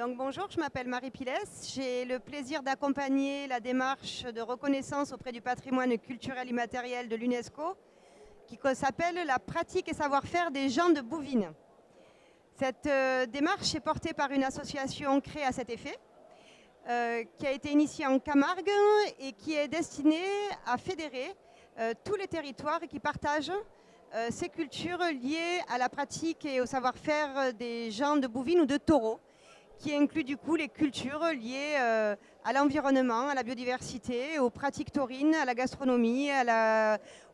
Donc bonjour, je m'appelle Marie Pilès. J'ai le plaisir d'accompagner la démarche de reconnaissance auprès du patrimoine culturel immatériel de l'UNESCO qui s'appelle la pratique et savoir-faire des gens de Bouvines. Cette démarche est portée par une association créée à cet effet, qui a été initiée en Camargue et qui est destinée à fédérer tous les territoires qui partagent ces cultures liées à la pratique et au savoir-faire des gens de Bouvines ou de Taureau, qui inclut du coup les cultures liées à l'environnement, à la biodiversité, aux pratiques taurines, à la gastronomie,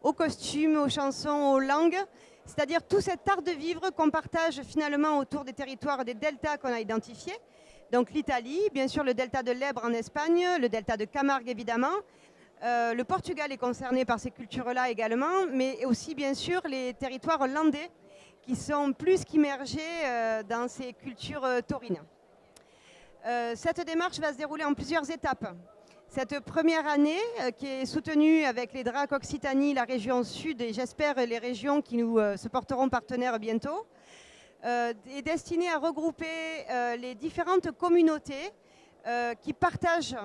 aux costumes, aux chansons, aux langues, c'est-à-dire tout cet art de vivre qu'on partage finalement autour des territoires des deltas qu'on a identifiés. Donc l'Italie, bien sûr le delta de l'Èbre en Espagne, le delta de Camargue évidemment. Le Portugal est concerné par ces cultures-là également, mais aussi bien sûr les territoires landais qui sont plus qu'immergés dans ces cultures taurines. Cette démarche va se dérouler en plusieurs étapes. Cette première année, qui est soutenue avec les DRAC Occitanie, la région Sud et j'espère les régions qui nous se porteront partenaires bientôt, est destinée à regrouper les différentes communautés qui partagent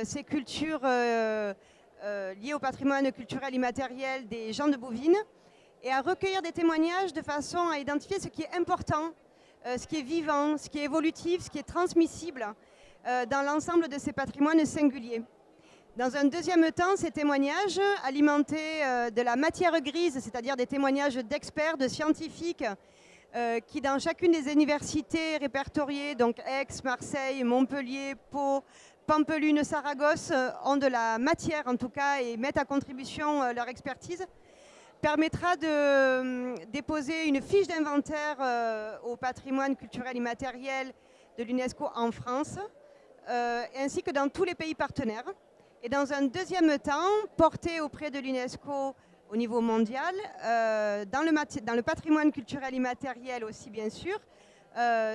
ces cultures liées au patrimoine culturel immatériel des gens de Bouvines et à recueillir des témoignages de façon à identifier ce qui est important, ce qui est vivant, ce qui est évolutif, ce qui est transmissible dans l'ensemble de ces patrimoines singuliers. Dans un deuxième temps, ces témoignages alimentés de la matière grise, c'est-à-dire des témoignages d'experts, de scientifiques, qui dans chacune des universités répertoriées, donc Aix, Marseille, Montpellier, Pau, Pampelune, Saragosse, ont de la matière en tout cas et mettent à contribution leur expertise, permettra de déposer une fiche d'inventaire au patrimoine culturel immatériel de l'UNESCO en France, ainsi que dans tous les pays partenaires. Et dans un deuxième temps, porter auprès de l'UNESCO au niveau mondial, dans le patrimoine culturel immatériel aussi bien sûr,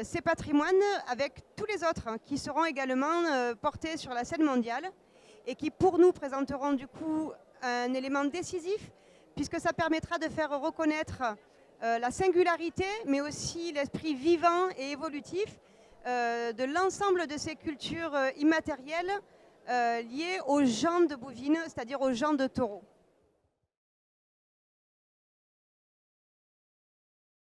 ces patrimoines avec tous les autres qui seront également portés sur la scène mondiale et qui pour nous présenteront du coup un élément décisif puisque ça permettra de faire reconnaître la singularité, mais aussi l'esprit vivant et évolutif de l'ensemble de ces cultures immatérielles liées aux gens de Bouvines, c'est-à-dire aux gens de Taureau.